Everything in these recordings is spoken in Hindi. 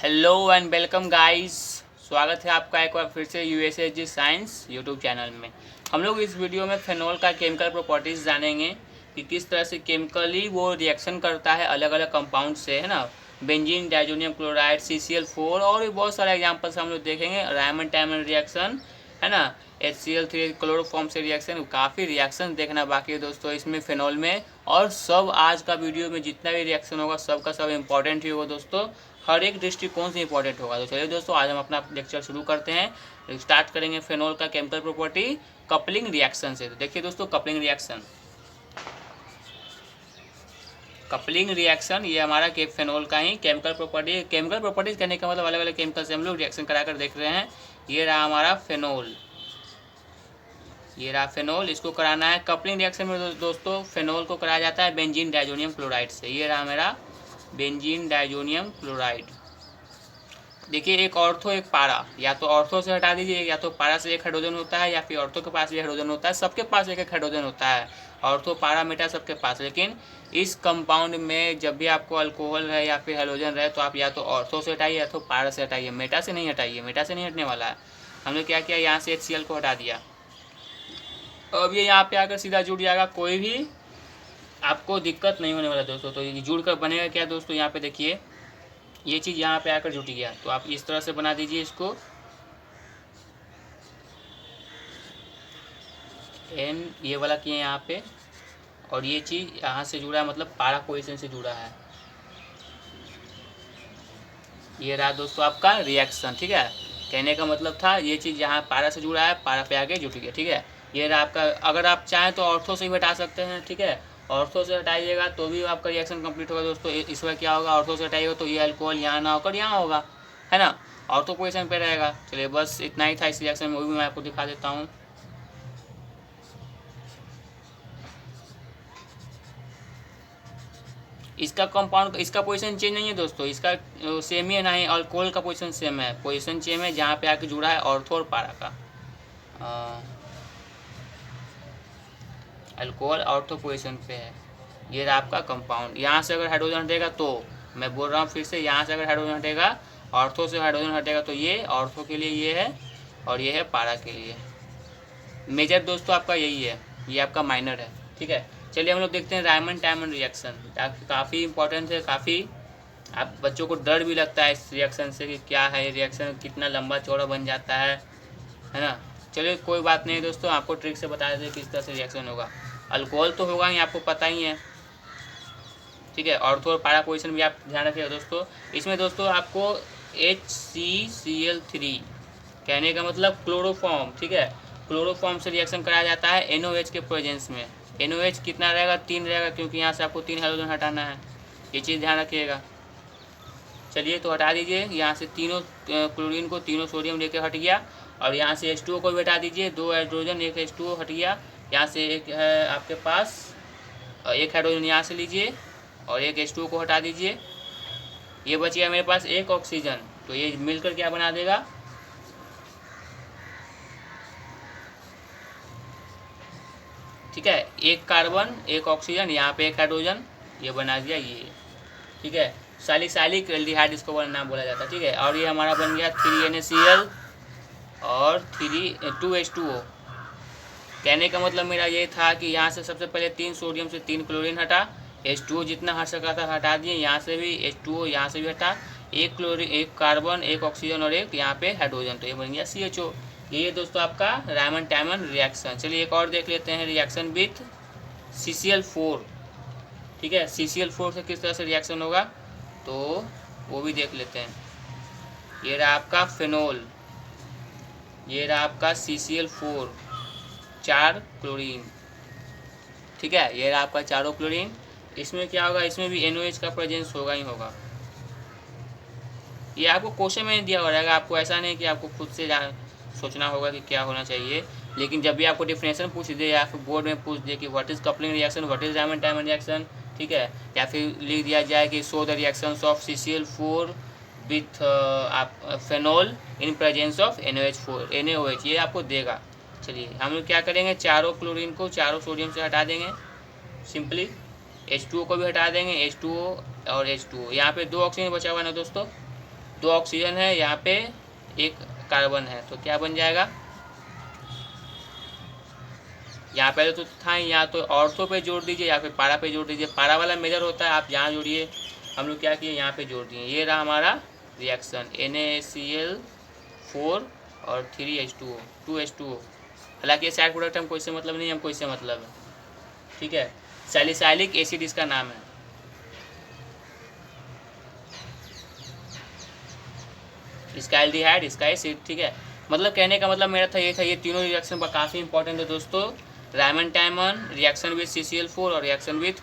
Hello and welcome guys. स्वागत है आपका एक बार फिर से यूएसएजी साइंस यूट्यूब चैनल में। हम लोग इस वीडियो में फेनोल का केमिकल प्रॉपर्टीज़ जानेंगे कि किस तरह से केमिकली वो रिएक्शन करता है अलग अलग कंपाउंड से, है ना। बेंजीन डाइजोनियम क्लोराइड, CCl4 और भी बहुत सारे एग्जांपल्स हम लोग देखेंगे। रायमंड टाइमन रिएक्शन, है ना। HCl3 क्लोरोफॉर्म से रिएक्शन, काफ़ी रिएक्शन देखना बाकी है दोस्तों इसमें फेनॉल में। और सब आज का वीडियो में जितना भी रिएक्शन होगा सब का सब इम्पॉर्टेंट ही होगा दोस्तों। हर एक दृष्टिकोण से इंपॉर्टेंट होगा। तो चलिए दोस्तों, आज हम अपना लेक्चर शुरू करते हैं। स्टार्ट करेंगे फेनॉल का केमिकल प्रॉपर्टी कपलिंग रिएक्शन से। तो देखिए दोस्तों, कपलिंग रिएक्शन ये हमारा फेनॉल का ही केमिकल प्रॉपर्टी। केमिकल प्रॉपर्टीज कहने का मतलब अलग अलग केमिकल से हम लोग रिएक्शन कराकर देख रहे हैं। ये रहा हमारा फेनॉल, ये रहा फेनॉल। इसको कराना है कपलिंग रिएक्शन में दोस्तों। फेनॉल को कराया जाता है बेंजीन डाइजोनियम क्लोराइड से। ये रहा मेरा बेंजीन डाइजोनियम क्लोराइड। देखिए, एक ऑर्थो एक पारा, या तो ऑर्थो से हटा दीजिए, या तो पारा से एक हाइड्रोजन होता है, या फिर ऑर्थो के पास भी हाइड्रोजन होता है। सबके पास एक एक हाइड्रोजन होता है, ऑर्थो पारा मेटा सबके पास। लेकिन इस कंपाउंड में जब भी आपको अल्कोहल है या फिर हाइड्रोजन रहे तो आप या तो ऑर्थो से हटाइए या तो पारा से हटाइए, मेटा से नहीं हटाइए। मेटा से नहीं हटने वाला है। हमने क्या किया, यहाँ से HCl को हटा दिया। अब ये यहाँ पे आकर सीधा जुड़ जाएगा, कोई भी आपको दिक्कत नहीं होने वाला दोस्तों। तो ये जुड़ कर बनेगा क्या दोस्तों, यहाँ पे देखिए ये चीज़ यहाँ पे आकर जुट गया। तो आप इस तरह से बना दीजिए इसको, एन ये वाला किए यहाँ पे, और ये चीज़ यहाँ से जुड़ा है, मतलब पारा पोजीशन से जुड़ा है। ये रहा दोस्तों आपका रिएक्शन, ठीक है। कहने का मतलब था ये चीज़ यहाँ पारा से जुड़ा है, पारा पे आके जुट गया, ठीक है। ये रहा आपका। अगर आप चाहें तो ऑर्थो से भी हटा सकते हैं, ठीक है। ऑर्थो से हटाइएगा तो भी आपका रिएक्शन कंप्लीट होगा दोस्तों। इसमें क्या होगा, ऑर्थो से हटाइएगा तो ये अल्कोहल यहाँ ना होकर यहाँ होगा, है ना। ऑर्थो पोजीशन पे रहेगा। चलिए बस इतना ही था इस रिएक्शन में, वो भी मैं आपको दिखा देता हूँ। इसका कंपाउंड, इसका पोजीशन चेंज नहीं है दोस्तों, इसका सेम ही है, ना ही अल्कोहल का पोजीशन सेम है। पोजीशन सेम है जहाँ पे आके जुड़ा है ऑर्थो और पारा का। अल्कोहल ऑर्थो पोजीशन पे है। ये रहा आपका कंपाउंड। यहाँ से अगर हाइड्रोजन हटेगा तो, मैं बोल रहा हूँ फिर से, यहाँ से अगर हाइड्रोजन हटेगा, ऑर्थो से हाइड्रोजन हटेगा तो ये ऑर्थो के लिए ये है, और ये है पारा के लिए। मेजर दोस्तों आपका यही है, ये आपका माइनर है, ठीक है। चलिए हम लोग देखते हैं रायमंड टाइमन रिएक्शन। काफ़ी इंपॉर्टेंट है, काफ़ी आप बच्चों को डर भी लगता है इस रिएक्शन से कि क्या है ये रिएक्शन, कितना लंबा चौड़ा बन जाता है ना। चलिए कोई बात नहीं दोस्तों, आपको ट्रिक से बता देते किस तरह से रिएक्शन होगा। अल्कोहल तो होगा ही, आपको पता ही है, ठीक है। ऑर्थो और पारा पोजीशन भी आप ध्यान रखिएगा दोस्तों। इसमें दोस्तों आपको HCCl3 कहने का मतलब क्लोरोफॉर्म, ठीक है। क्लोरोफॉर्म से रिएक्शन कराया जाता है NOH के प्रेजेंस में। NOH कितना रहेगा, 3 रहेगा, क्योंकि यहाँ से आपको 3 हाइड्रोजन हटाना है। ये चीज़ ध्यान रखिएगा। चलिए तो हटा दीजिए, यहाँ से तीनों क्लोरीन को, तीनों सोडियम लेकर हट गया। और यहाँ से H2O को भी हटा दीजिए, 2 हाइड्रोजन, 1 H2O हट गया। यहाँ से एक है आपके पास, एक हाइड्रोजन यहाँ से लीजिए और एक H2O को हटा दीजिए। ये बच गया मेरे पास एक ऑक्सीजन। तो ये मिलकर क्या बना देगा, ठीक है, एक कार्बन एक ऑक्सीजन, यहाँ पे एक हाइड्रोजन, ये बना दिया ये, ठीक है। सैलिसाइलिक एल्डिहाइड इसको नाम बोला जाता है, ठीक है। और ये हमारा बन गया 3NaCl और 2H2O। कहने का मतलब मेरा ये था कि यहाँ से सबसे पहले 3 सोडियम से 3 क्लोरीन हटा, H2O जितना हट सका था हटा दिए, यहाँ से भी H2O, यहाँ से भी हटा, एक क्लोरीन, एक कार्बन, एक ऑक्सीजन और एक यहाँ पे हाइड्रोजन, तो ये बन गया CHO। ये दोस्तों आपका रायमंड टाइमन रिएक्शन। चलिए एक और देख लेते हैं, रिएक्शन विथ CCl4, ठीक है। CCl4 से किस तरह से रिएक्शन होगा तो वो भी देख लेते हैं। ये रहा आपका फेनोल, ये रहा आपका CCl4, 4 क्लोरीन, ठीक है। ये रहा आपका चारों क्लोरीन। इसमें क्या होगा, इसमें भी NOH का प्रेजेंस होगा ही होगा। ये आपको क्वेश्चन में दिया हो रहेगा, आपको ऐसा नहीं कि आपको खुद से सोचना होगा कि क्या होना चाहिए। लेकिन जब भी आपको डिफिनेशन पूछ दे या फिर बोर्ड में पूछ दे कि what is coupling reaction, what is Raymond टाइमन reaction, ठीक है, या फिर लिख दिया जाए कि show the reactions of CCl4 with phenol in presence of NOH, ये आपको देगा। चलिए हम लोग क्या करेंगे, चारों क्लोरीन को चारों सोडियम से हटा देंगे सिंपली। H2O को भी हटा देंगे, H2O और H2O। यहाँ पे 2 ऑक्सीजन बचा हुआ ना दोस्तों, 2 ऑक्सीजन है, यहाँ पे 1 कार्बन है, तो क्या बन जाएगा, यहाँ पहले तो था यहाँ, तो ऑर्थो पे जोड़ दीजिए या फिर पारा पे जोड़ दीजिए। पारा वाला मेजर होता है, आप यहाँ जोड़िए। हम लोग क्या किए, यहाँ पे जोड़ दिए। ये रहा हमारा रिएक्शन NaCl4 और 3H2O 2H2O। हालांकि ये साइड प्रोडक्ट हमको इससे मतलब नहीं, हमको इससे मतलब है, ठीक है। सैलिसाइलिक एसिड इसका नाम है। इसका एल्डिहाइड, इसका एसिड, ठीक है। मतलब कहने का मतलब मेरा था ये तीनों रिएक्शन काफ़ी इंपॉर्टेंट है दोस्तों। रायमंड टाइमन रिएक्शन विद CCl4 और रिएक्शन विद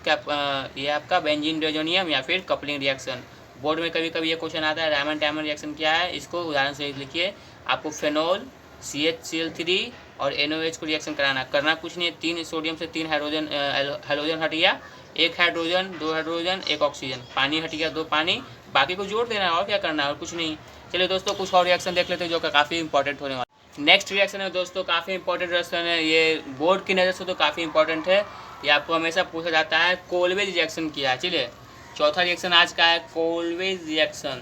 ये आपका बेंजीन डाइज़ोनियम या फिर कपलिंग रिएक्शन। बोर्ड में कभी कभी ये क्वेश्चन आता है, रायमंड टाइमन रिएक्शन क्या है, इसको उदाहरण से लिखिए। आपको फेनोल CHCl3 और NOH को रिएक्शन कराना, करना कुछ नहीं है, 3 सोडियम से 3 हाइड्रोजन हट गया, 1 हाइड्रोजन 2 हाइड्रोजन 1 ऑक्सीजन, पानी हट गया 2 पानी, बाकी को जोड़ देना है, और क्या करना है, और कुछ नहीं। चलिए दोस्तों कुछ और रिएक्शन देख लेते हैं जो कि काफ़ी इंपॉर्टेंट होने वाला। नेक्स्ट रिएक्शन है दोस्तों, काफ़ी इंपॉर्टेंट रिएक्शन है, ये बोर्ड की नज़र से तो काफ़ी इंपॉर्टेंट है, ये आपको हमेशा पूछा जाता है। कोलवेज रिएक्शन किया है। चलिए चौथा रिएक्शन आज का है Kolbe's reaction.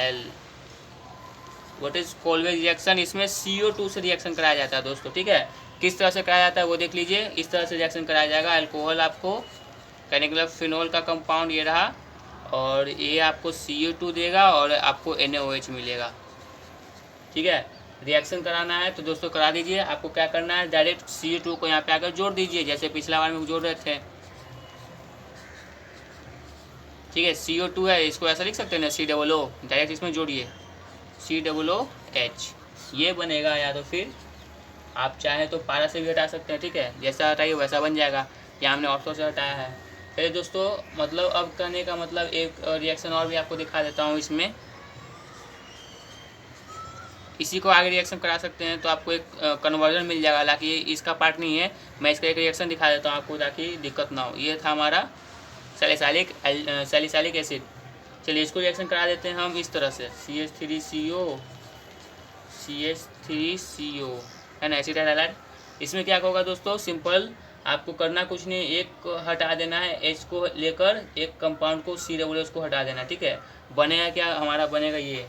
L what is Kolbe's reaction. इसमें CO2 से रिएक्शन कराया जाता है दोस्तों, ठीक है। किस तरह से कराया जाता है वो देख लीजिए। इस तरह से रिएक्शन कराया जाएगा। अल्कोहल आपको कहने के मतलब फिनोल का कंपाउंड ये रहा, और ये आपको CO2 देगा और आपको NaOH मिलेगा, ठीक है। रिएक्शन कराना है तो दोस्तों करा दीजिए। आपको क्या करना है, डायरेक्ट CO2 को यहाँ पे आकर जोड़ दीजिए, जैसे पिछला बार में जोड़ रहे थे, ठीक है। CO2 है, इसको ऐसा लिख सकते हैं ना, COO, डायरेक्ट इसमें जोड़िए COOH, ये बनेगा। या तो फिर आप चाहें तो पारा से भी हटा सकते हैं, ठीक है, जैसा हटाइए वैसा बन जाएगा। यहाँ हमने ऑर्थो से हटाया है। चलिए दोस्तों, मतलब अब करने का मतलब एक रिएक्शन और भी आपको दिखा देता हूँ इसमें, इसी को आगे रिएक्शन करा सकते हैं तो आपको एक कन्वर्जन मिल जाएगा। हालांकि इसका पार्ट नहीं है, मैं इसका एक रिएक्शन दिखा देता हूँ आपको ताकि दिक्कत ना हो। ये था हमारा सैलिसाइलिक एसिड। चलिए इसको रिएक्शन करा देते हैं हम इस तरह से, CH3CO है ना, एसिड हाइलाइट। इसमें क्या होगा दोस्तों, सिंपल, आपको करना कुछ नहीं, एक हटा देना है H को लेकर, एक कंपाउंड को COOH को हटा देना, ठीक है। बनेगा क्या, हमारा बनेगा ये,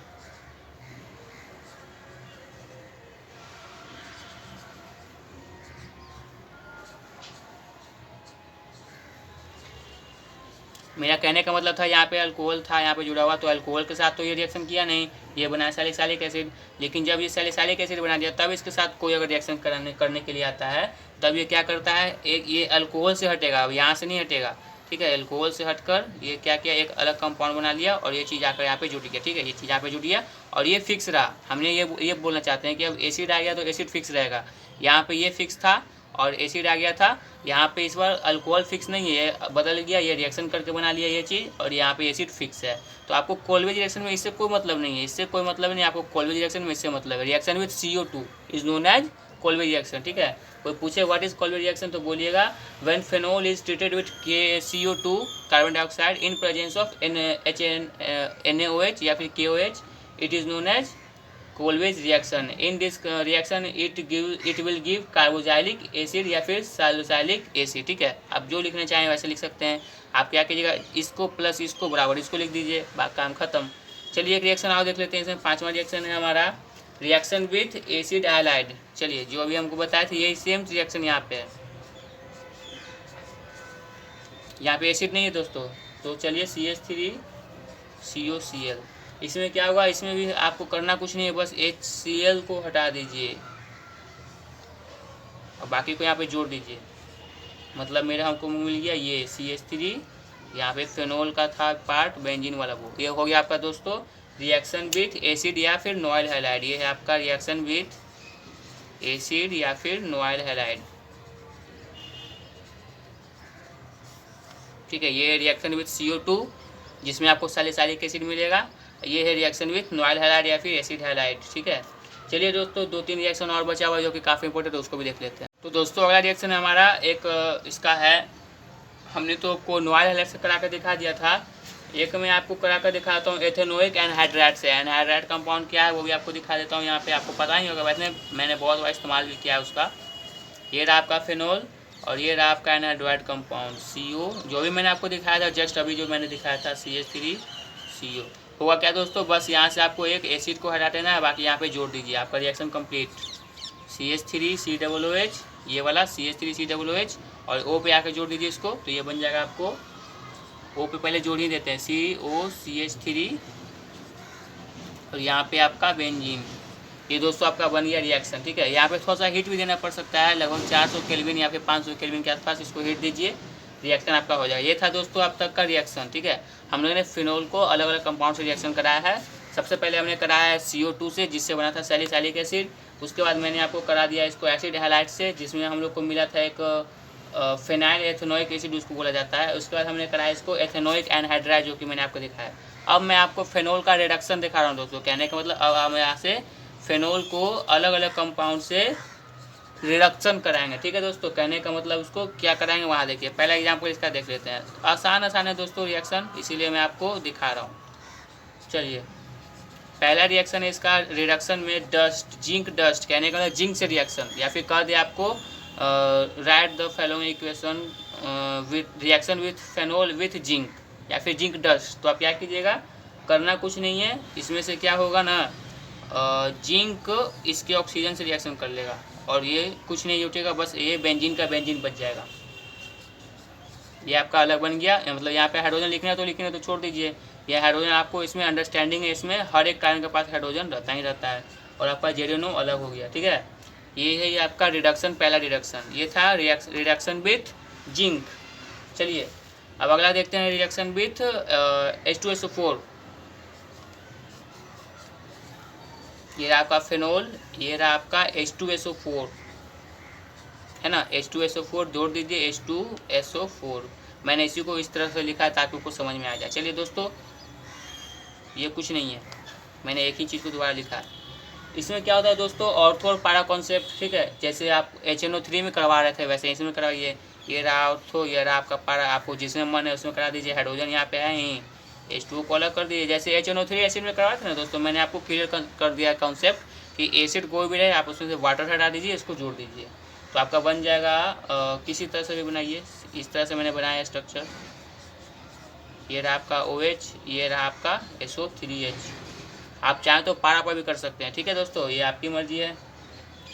मेरा कहने का मतलब था यहाँ पे अल्कोहल था यहाँ पे जुड़ा हुआ, तो अल्कोहल के साथ तो ये रिएक्शन किया नहीं, ये बनाया सैलिसाइलिक एसिड। लेकिन जब ये सैलिसाइलिक एसिड बना दिया, तब इसके साथ कोई अगर रिएक्शन करने के लिए आता है, तब ये क्या करता है, एक ये अल्कोहल से हटेगा, अब यहाँ से नहीं हटेगा, ठीक है। अल्कोहल से हटकर ये क्या किया, एक अलग कंपाउंड बना लिया, और ये चीज़ आकर यहाँ पे जुट गया, ठीक है। ये चीज़ यहाँ पे जुट गया और ये फिक्स रहा। हमने ये बोलना चाहते हैं कि अब एसिड आ गया तो एसिड फिक्स रहेगा। यहाँ पे ये फिक्स था और एसिड आ गया था, यहाँ पे इस बार अल्कोहल फिक्स नहीं है, बदल गया, ये रिएक्शन करके बना लिया ये चीज़, और यहाँ पे एसिड फिक्स है। तो आपको कोलवेज रिएक्शन में इससे कोई मतलब नहीं है, इससे कोई मतलब नहीं, आपको कोलवेज रिएक्शन में इससे मतलब है। Reaction with CO2 is known as Kolbe's reaction, ठीक है। कोई पूछे व्हाट इज कोलवेज रिएक्शन तो बोलिएगा, when phenol is treated with CO2 carbon dioxide in presence of NaOH या फिर KOH, it is known as Kolbe's reaction. In this reaction it will give carboxylic acid या फिर सैलिसाइलिक एसिड, ठीक है। आप जो लिखना चाहें वैसे लिख सकते हैं। आप क्या कीजिएगा, इसको प्लस इसको बराबर इसको लिख दीजिए, काम खत्म। चलिए एक रिएक्शन और देख लेते हैं। इसमें 5वां रिएक्शन है हमारा रिएक्शन विथ एसिड हाइलाइड। चलिए जो अभी हमको बताया था यही सेम रिएक्शन यहाँ पे है, यहाँ पे एसिड नहीं है दोस्तों, तो चलिए CH3COCl। इसमें क्या होगा, इसमें भी आपको करना कुछ नहीं है, बस HCl को हटा दीजिए और बाकी को यहाँ पे जोड़ दीजिए। मतलब मेरा हमको मिल गया ये CH3, यहाँ पे फेनोल का था पार्ट, बेंजीन वाला वो, ये हो गया आपका दोस्तों रिएक्शन विथ एसिड या फिर नॉइल हैलाइड। ये है आपका रिएक्शन विथ एसिड या फिर नॉइल हैलाइड, ठीक है। ये रिएक्शन विथ CO2 जिसमें आपको सैलिसाइलिक एसिड मिलेगा। ये है रिएक्शन विथ नॉइल हैलाइड या फिर एसिड हैलाइड, ठीक है। चलिए दोस्तों 2-3 रिएक्शन और बचा हुआ है जो कि काफ़ी इंपॉर्टेंट है, उसको भी देख लेते हैं। तो दोस्तों अगला रिएक्शन हमारा एक इसका है, हमने तो आपको नॉइल हैलाइड से करा कर दिखा दिया था, एक मैं आपको करा कर दिखाता हूँ एथेनोइक एनहाइड्राइड से। एनहाइड्राइड कंपाउंड क्या है वो भी आपको दिखा देता हूँ। यहाँ पे आपको पता ही होगा, वैसे मैंने बहुत बार इस्तेमाल भी किया है उसका। ये रहा आपका फेनोल और ये रहा आपका एनहाइड्राइड कंपाउंड CO, जो भी मैंने आपको दिखाया था जस्ट अभी जो मैंने दिखाया था CH3 CO होगा क्या दोस्तों, बस यहाँ से आपको एक एसिड को हटा देना है, बाकी यहाँ पे जोड़ दीजिए, आपका रिएक्शन कंप्लीट। CH3COOH, ये वाला CH3COOH, और O पे आके जोड़ दीजिए इसको, तो ये बन जाएगा आपको, O पे पहले जोड़ ही देते हैं, COCH3, और यहाँ पे आपका बेंजीन। ये दोस्तों आपका बन गया रिएक्शन, ठीक है। यहाँ पे थोड़ा सा हीट भी देना पड़ सकता है, लगभग 400 केल्विन या फिर 500 केल्विन के आसपास इसको हीट दीजिए, रिएक्शन आपका हो जाएगा। ये था दोस्तों अब तक का रिएक्शन, ठीक है। हम लोगों ने फिनोल को अलग अलग कंपाउंड से रिएक्शन कराया है। सबसे पहले हमने कराया है CO2 से, जिससे बना था सैलिसाइलिक एसिड। उसके बाद मैंने आपको करा दिया इसको एसिड हैलाइड से, जिसमें हम लोग को मिला था एक फेनाइल एथेनोइक एसिड उसको बोला जाता है। उसके बाद हमने कराया इसको एथेनोइक एनहाइड्राइड, जो कि मैंने आपको दिखाया। अब मैं आपको फेनोल का रिडक्शन दिखा रहा हूँ दोस्तों। कहने का मतलब अब हम यहाँ से फेनोल को अलग अलग कंपाउंड से रिडक्शन कराएंगे, ठीक है दोस्तों। कहने का मतलब उसको क्या कराएंगे वहाँ देखिए। पहला एग्जाम्पल इसका देख लेते हैं। आसान है दोस्तों रिएक्शन, इसीलिए मैं आपको दिखा रहा हूँ। चलिए, पहला रिएक्शन है इसका रिडक्शन में डस्ट, जिंक डस्ट। कहने का मतलब जिंक से रिएक्शन, या फिर कह दे आपको right the following equation with reaction with phenol with zinc, या फिर जिंक डस्ट। तो आप क्या कीजिएगा, करना कुछ नहीं है, इसमें से क्या होगा ना, जिंक इसके ऑक्सीजन से रिएक्शन कर लेगा, और ये कुछ नहीं जुटेगा, बस ये बेंजीन का बेंजीन बच जाएगा। ये आपका अलग बन गया। मतलब यहाँ पे हाइड्रोजन लिखना है तो लिखना है, तो छोड़ दीजिए। ये हाइड्रोजन आपको इसमें अंडरस्टैंडिंग है, इसमें हर एक कार्बन के पास हाइड्रोजन रहता ही रहता है, और आपका जेडेनो अलग हो गया, ठीक है। ये है ये आपका रिडक्शन, पहला रिडक्शन ये था रिडक्शन विथ जिंक। चलिए अब अगला देखते हैं, रिडक्शन विथ H2SO4। ये रहा आपका फेनोल, ये रहा आपका H2SO4, है ना। H2SO4 जोड़ दीजिए, H2SO4। मैंने इसी को इस तरह से लिखा है ताकि आपको समझ में आ जाए। चलिए दोस्तों, ये कुछ नहीं है, मैंने एक ही चीज़ को दोबारा लिखा है। इसमें क्या होता है दोस्तों, ऑर्थो और पारा कॉन्सेप्ट, ठीक है। जैसे आप HNO3 में करवा रहे थे, वैसे इसमें करवाइए। ये रहा ऑर्थो, ये रहा आपका पारा, आपको जिसमें मन है उसमें करा दीजिए। हाइड्रोजन यहाँ पे है ही, H2O को अलग कर दीजिए। जैसे HNO3 एसिड में करवाए थे ना दोस्तों, मैंने आपको क्लियर कर दिया कॉन्सेप्ट कि एसिड कोई भी रहे, आप उसमें से वाटर हटा दीजिए, इसको जोड़ दीजिए, तो आपका बन जाएगा। किसी तरह से भी बनाइए, इस तरह से मैंने बनाया स्ट्रक्चर। ये रहा आपका OH, ये रहा आपका SO3H। आप चाहें तो पारा पर भी कर सकते हैं, ठीक है दोस्तों, ये आपकी मर्जी है।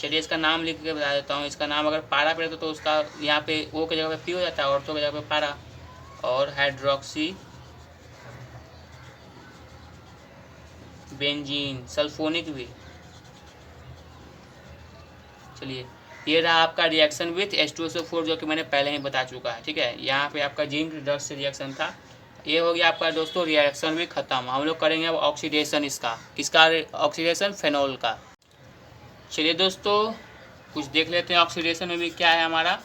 चलिए इसका नाम लिख के बता देता हूँ। इसका नाम अगर पारा पे रहता तो उसका यहाँ पे O की जगह पे P हो जाता है, ऑर्थो की जगह पे पारा, और हाइड्रोक्सी बेंजीन, सल्फोनिक भी। चलिए, ये रहा आपका रिएक्शन विथ H2SO4, जो कि मैंने पहले ही बता चुका है, ठीक है। यहाँ पे आपका जिंक डस्ट से रिएक्शन था। ये हो गया आपका दोस्तों रिएक्शन भी खत्म। हम लोग करेंगे अब ऑक्सीडेशन, किसका ऑक्सीडेशन, फेनोल का। चलिए दोस्तों, कुछ देख लेते हैं ऑक्सीडेशन में भी क्या है हमारा।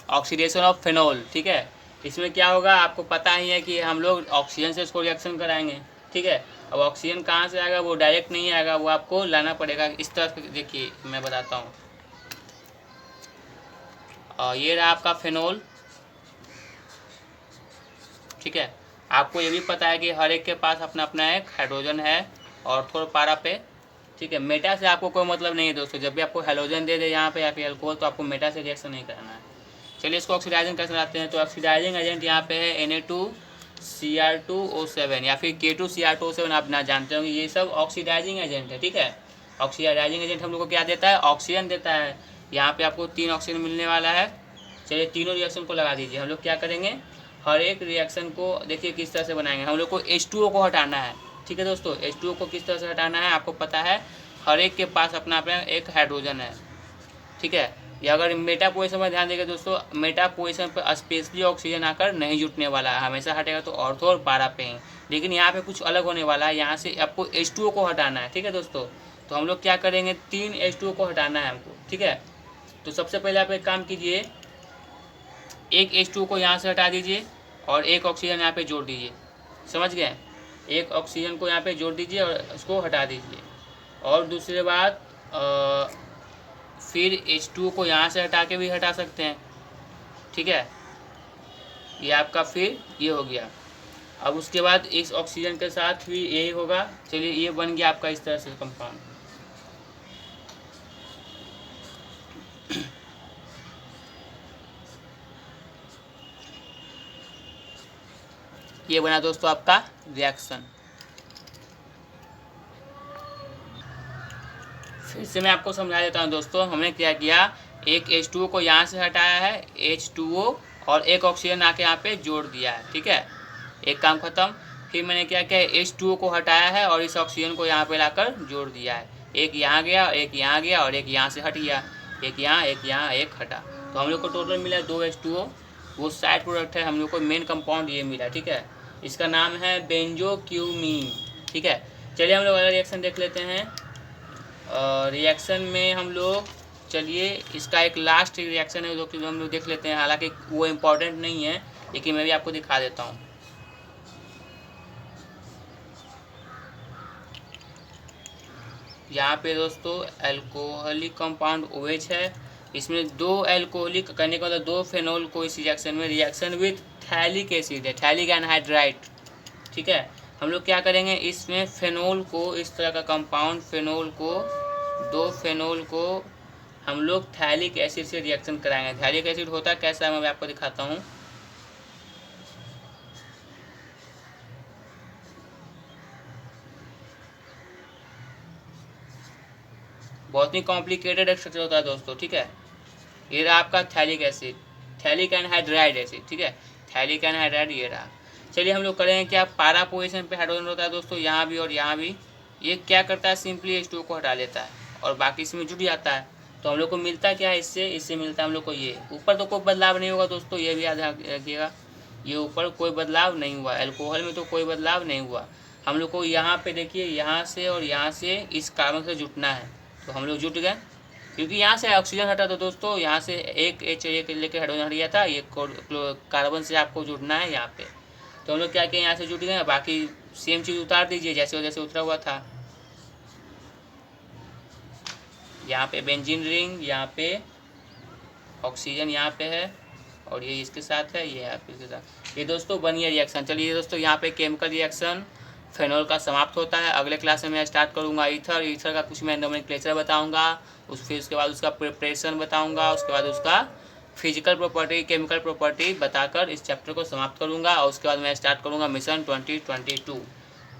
ऑक्सीडेशन ऑफ फेनोल, ठीक है। इसमें क्या होगा आपको पता ही है कि हम लोग ऑक्सीजन से इसको रिएक्शन कराएंगे, ठीक है। अब ऑक्सीजन कहाँ से आएगा, वो डायरेक्ट नहीं आएगा, वो आपको लाना पड़ेगा इस तरह से। देखिए मैं बताता हूँ, ये रहा आपका फेनोल, ठीक है। आपको ये भी पता है कि हर एक के पास अपना अपना एक हाइड्रोजन है ऑर्थो और पारा पे, ठीक है। मेटा से आपको कोई मतलब नहीं है दोस्तों। जब भी आपको हाइड्रोजन दे दे यहाँ पे या फिर अल्कोहल, तो आपको मेटा से रिएक्शन नहीं करना है। चलिए इसको ऑक्सीडाइजिंग कैसे लाते हैं, तो ऑक्सीडाइजिंग एजेंट यहाँ पे है Na2Cr2O7 या फिर K2Cr2O7, आप ना जानते होंगे। ये सब ऑक्सीडाइजिंग एजेंट है, ठीक है। ऑक्सीडाइजिंग एजेंट हम लोग को क्या देता है, ऑक्सीजन देता है। यहाँ पे आपको 3 ऑक्सीजन मिलने वाला है। चलिए तीनों रिएक्शन को लगा दीजिए। हम लोग क्या करेंगे, हर एक रिएक्शन को देखिए किस तरह से बनाएंगे। हम लोग को H2O को हटाना है, ठीक है दोस्तों। H2O को किस तरह से हटाना है आपको पता है, हर एक के पास अपना अपना एक हाइड्रोजन है, ठीक है। या अगर मेटा पोजिशन में ध्यान देंगे दोस्तों, मेटा पोजिशन पर स्पेशली ऑक्सीजन आकर नहीं जुटने वाला है, हमेशा हटेगा तो ऑर्थो और पारा पे ही। लेकिन यहाँ पे कुछ अलग होने वाला है, यहाँ से आपको H2O को हटाना है, ठीक है दोस्तों। तो हम लोग क्या करेंगे, 3 H2O को हटाना है हमको, ठीक है। तो सबसे पहले आप एक काम कीजिए, एक H2O को यहाँ से हटा दीजिए और एक ऑक्सीजन यहाँ पे जोड़ दीजिए, समझ गए। एक ऑक्सीजन को यहाँ पे जोड़ दीजिए और उसको हटा दीजिए। और दूसरी बात, फिर H2O को यहाँ से हटा के भी हटा सकते हैं, ठीक है। ये आपका फिर ये हो गया। अब उसके बाद इस ऑक्सीजन के साथ भी यही होगा। चलिए ये बन गया आपका इस तरह से कंपाउंड। ये बना दोस्तों आपका रिएक्शन। फिर से मैं आपको समझा देता हूँ दोस्तों, हमने क्या किया, एक H2O को यहाँ से हटाया है, H2O और एक ऑक्सीजन आके यहाँ पे जोड़ दिया है, ठीक है, एक काम खत्म। फिर मैंने क्या किया, H2O को हटाया है और इस ऑक्सीजन को यहाँ पे लाकर जोड़ दिया है, एक यहाँ गया, एक यहाँ गया और एक यहाँ से हट गया, एक यहाँ, एक यहाँ, एक हटा, तो हम लोग को टोटल मिला 2 H2O। वो साइड प्रोडक्ट है, हम लोग को मेन कंपाउंड ये मिला, ठीक है, इसका नाम है बेंजोक्यूमीन, ठीक है। चलिए हम लोग अगला रिएक्शन देख लेते हैं। रिएक्शन में हम लोग, चलिए इसका एक लास्ट रिएक्शन है जो कि हम लोग देख लेते हैं, हालांकि वो इम्पोर्टेंट नहीं है लेकिन मैं भी आपको दिखा देता हूँ। यहाँ पे दोस्तों अल्कोहलिक कंपाउंड OH है, इसमें 2 अल्कोहलिक करने के बाद 2 फेनोल को इस रिएक्शन में, रिएक्शन विथ थैलिक एसिड है, थैलिक एनहाइड्राइड, ठीक है। हम लोग क्या करेंगे, इसमें फेनोल को, इस तरह का कंपाउंड फेनोल को, 2 फेनोल को हम लोग थैलिक एसिड से रिएक्शन कराएंगे। थैलिक एसिड होता कैसा है मैं आपको दिखाता हूँ। बहुत ही कॉम्प्लिकेटेड स्ट्रक्चर होता है दोस्तों, ठीक है। ये रहा आपका phthalic acid, phthalic anhydride acid, ठीक है, थैलिक एनहाइड्राइड ये रहा। चलिए हम लोग करेंगे क्या, पारा पोजीशन पे हाइड्रोजन होता है दोस्तों, यहाँ भी और यहाँ भी। ये क्या करता है, सिंपली H2O को हटा लेता है और बाकी इसमें जुट जाता है। तो हम लोग को मिलता क्या है इससे, इससे मिलता है हम लोग को ये, ऊपर तो कोई बदलाव नहीं होगा दोस्तों, ये भी याद रखिएगा, ये ऊपर कोई बदलाव नहीं हुआ, अल्कोहल में तो कोई बदलाव नहीं हुआ। हम लोग को यहाँ पे देखिए, यहाँ से और यहाँ से इस कार्बन से जुटना है, तो हम लोग जुट गए, क्योंकि यहाँ से ऑक्सीजन हटा तो दोस्तों, यहाँ से एक H लेके हाइड्रोजन हट गया था, ये कार्बन से आपको जुड़ना है यहाँ पे। तो हम लोग क्या किए, यहाँ से जुट गए, बाकी सेम चीज़ उतार दीजिए जैसे उतरा हुआ था। यहाँ पे बेंजीन रिंग, यहाँ पे ऑक्सीजन यहाँ पे है और ये इसके साथ है, ये यहाँ पे इसके साथ, ये दोस्तों बन गया रिएक्शन। चलिए दोस्तों, यहाँ पे केमिकल रिएक्शन फेनॉल का समाप्त होता है। अगले क्लास में मैं स्टार्ट करूँगा ईथर का कुछ मैं नोमेनक्लेचर बताऊँगा, फिर उसके बाद उसका प्रिपरेशन बताऊँगा, उसके बाद उसका फिजिकल प्रॉपर्टी, केमिकल प्रॉपर्टी बताकर इस चैप्टर को समाप्त करूँगा और उसके बाद मैं स्टार्ट करूँगा मिशन 2022।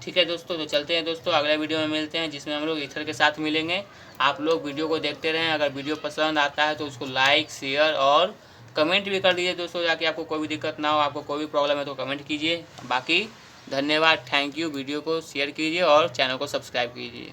ठीक है दोस्तों, तो चलते हैं दोस्तों, अगले वीडियो में मिलते हैं जिसमें हम लोग ईथर के साथ मिलेंगे। आप लोग वीडियो को देखते रहें, अगर वीडियो पसंद आता है तो उसको लाइक, शेयर और कमेंट भी कर दीजिए दोस्तों, ताकि आपको कोई भी दिक्कत ना हो, आपको कोई भी प्रॉब्लम है तो कमेंट कीजिए। बाकी धन्यवाद, थैंक यू, वीडियो को शेयर कीजिए और चैनल को सब्सक्राइब कीजिए।